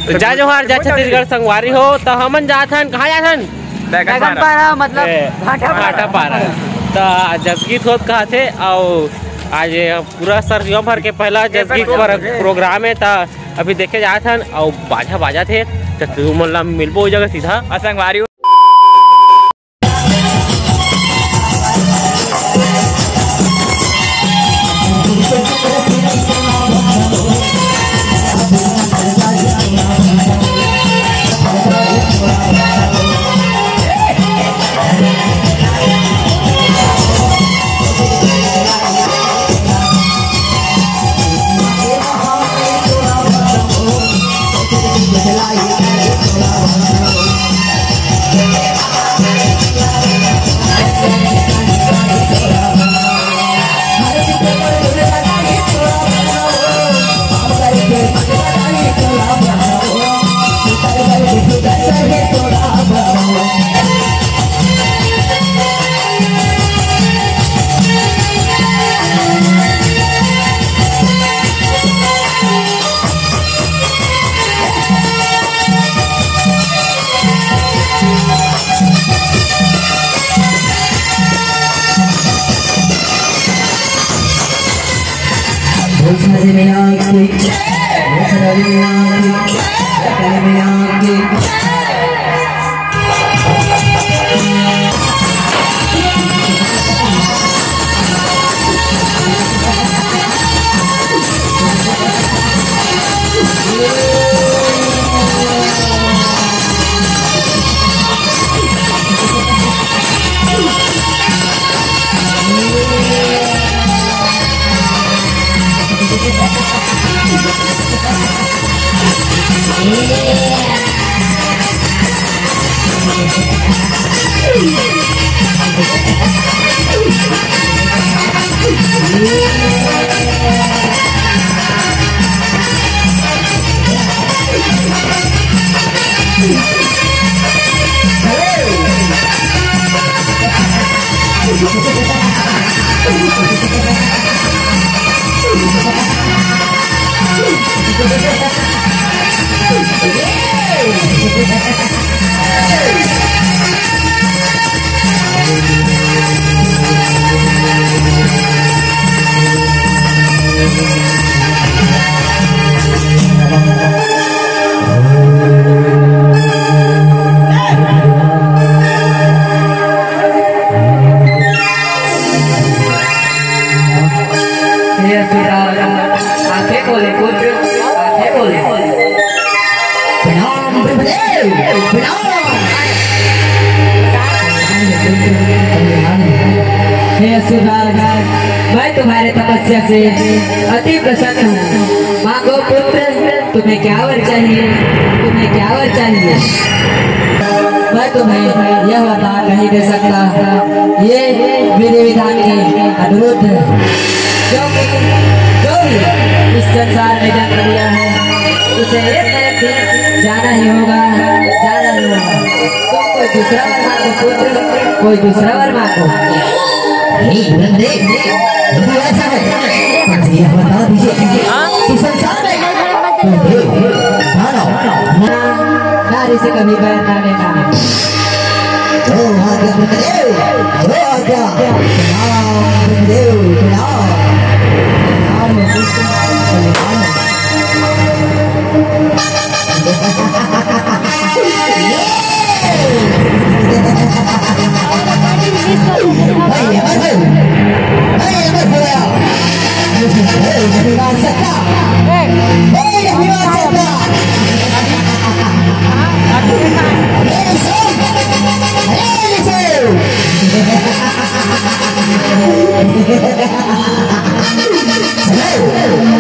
तो जा जोहार जा छत्तीसगढ़ संगवारी हो तो हमन जाथन कहाँ जाथन बैगनपारा मतलब घाटा पारा तो जसगीत होत कहा थे और आज पूरा सर्दियों भर के पहला जसगीत प्रोग्राम है तो अभी देखे जाथन और बाजा बाजा थे तो तुम मिलबो हो जगह सीधा संगवारी मैं तुम्हारे तपस्या से अति प्रसन्न हूँ। मांगो पुत्र, तुम्हें क्या वर चाहिए, तुम्हें क्या वर चाहिए। मैं तुम्हें यह वरदान नहीं दे सकता, ये विधि विधान के अनुरुद्ध है। जो भी इस संसार में जन्म लिया है उसे एक दिन जाना ही होगा, जाना ही होगा। तुम कोई दूसरा वर मांगो पुत्र, कोई दूसरा वर मांगो। ऐसा है यह बता दीजिए कि संसार में नारी से कभी बैर ना लेना।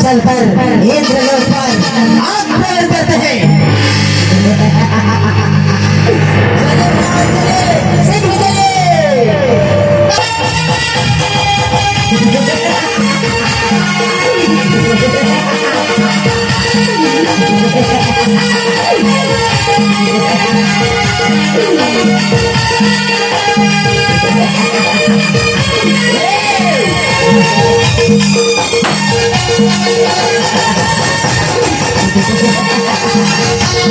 चल पर इंद्रलोक पर आग प्रकट करते हैं। ये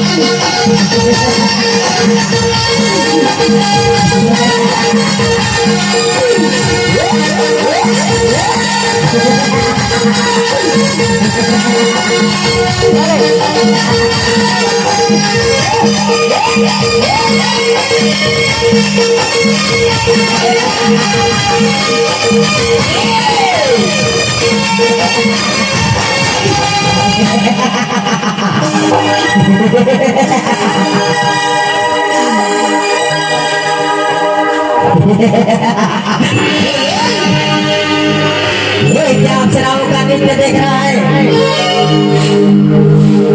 क्या अप्सराओं का नृत्य देख रहा है?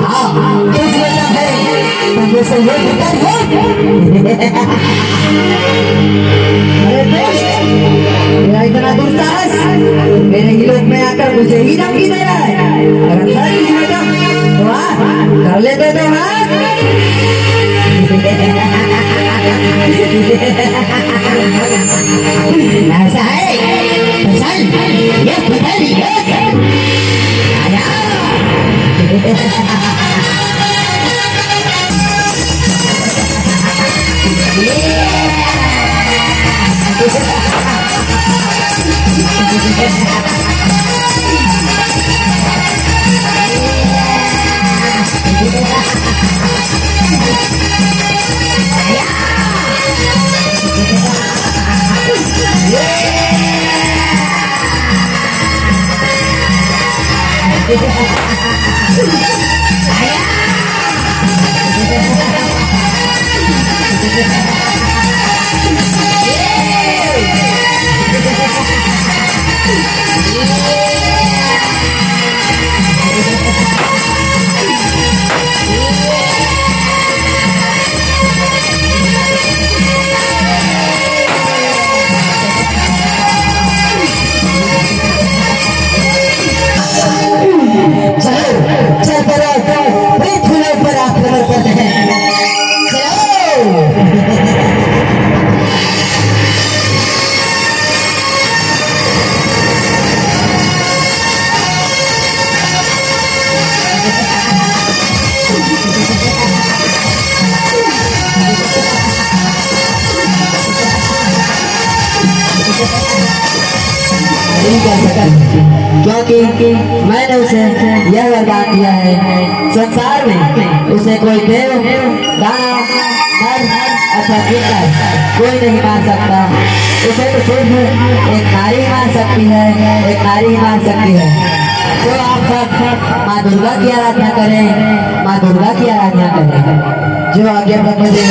हाँ, कुछ मतलब है तुम उसे ये निकल हो। अरे दोस्त, मेरा इतना दुस्साहस मेरे ही लोग में आकर मुझे ही धमकी दे रहा है। अगर था तुझमें दम तो आ कर लेते तो हाँ। ऐसा है चल ये बदल क्योंकि मैंने उसे यह वरदान दिया है, संसार में उसे कोई देव दाना नर अथवा किन्नर कोई नहीं मार सकता। उसे तो सिर्फ एक नारी मार सकती है, एक नारी मार सकती है। तो आप सब माँ दुर्गा की आराधना करें, माँ दुर्गा की आराधना करें। जो आगे ब्रह्म देव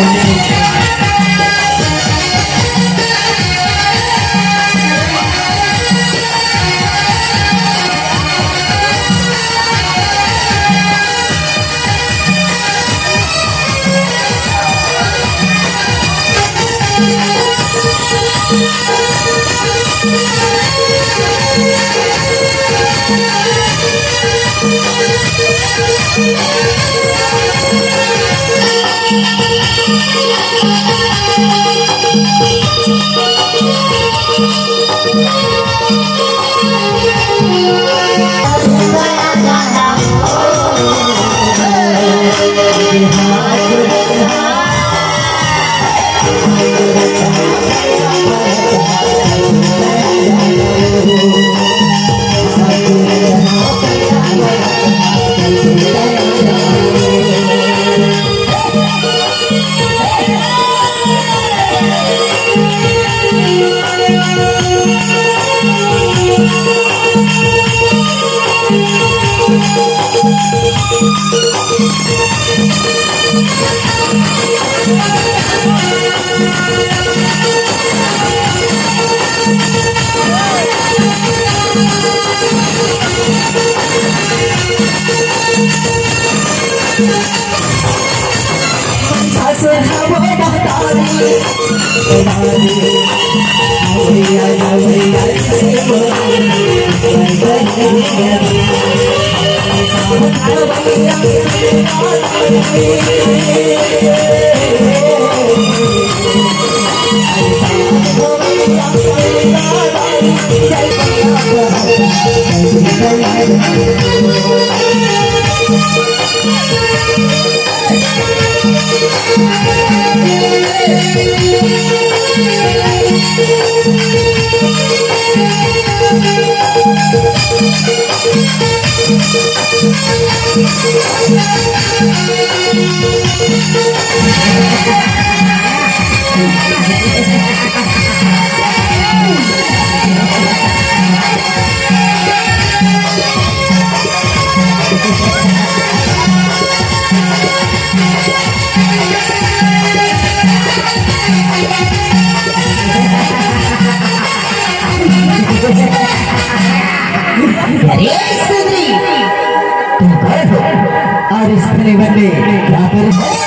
और इस बने क्या कर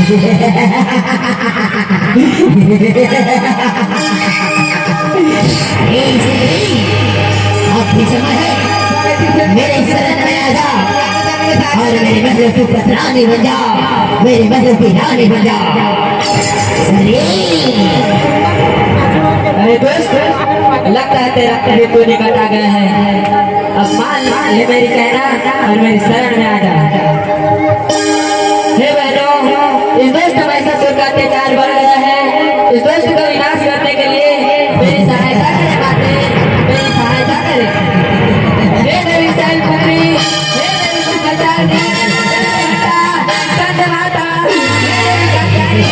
अब भी समय है, मेरे शरण में आ जा और मेरी मंजिल की पतरानी बन जा, मेरी मंजिल की रानी बन जा। अरे दोस्त, लगता है तेरा कभी तो निकट आ गया है। अब मान ले मेरी कहना और मेरी शरण में आ जा। हे बहनों, इस दुष्ट महिषासुर का अत्याचार बढ़ गया है। इस दुष्ट का विनाश करने के लिए मेरी सहायता करें माते, मेरी सहायता करें। हे देवी शैलपुत्री, हे देवी सुंदरचारिणी, स्कंद माता, हे देवी कल्याणी,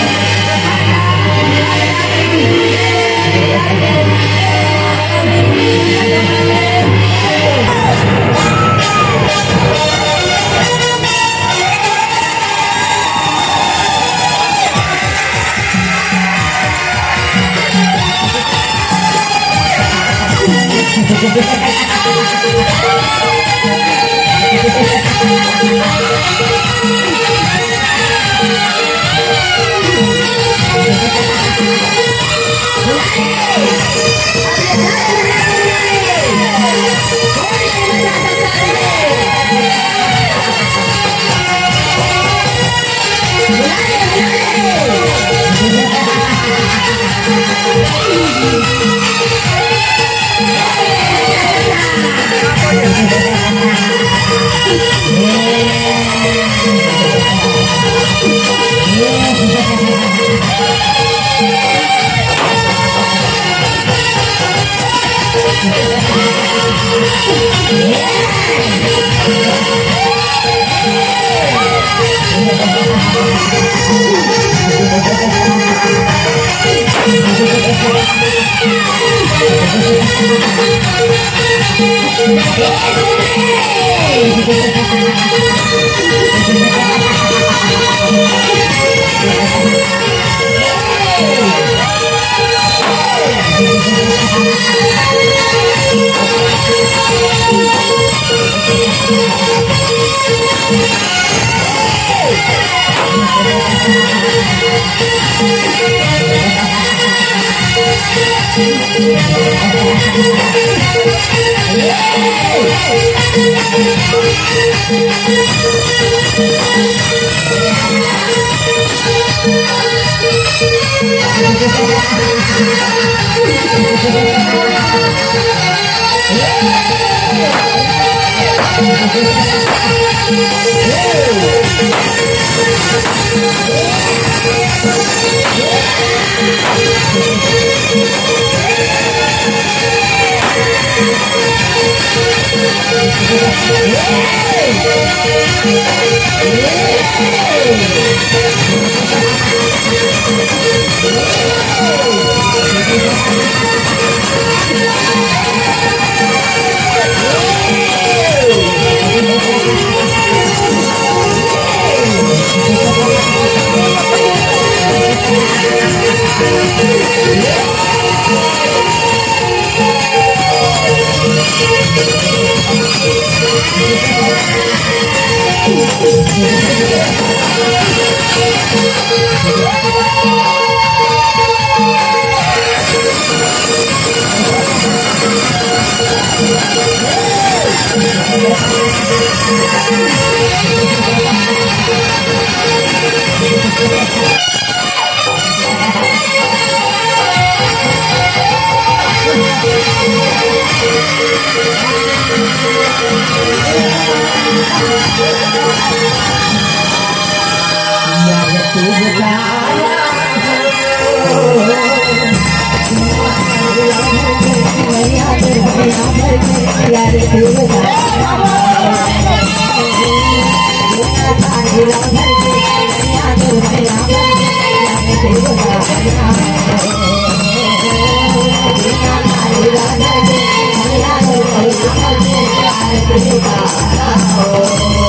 Oh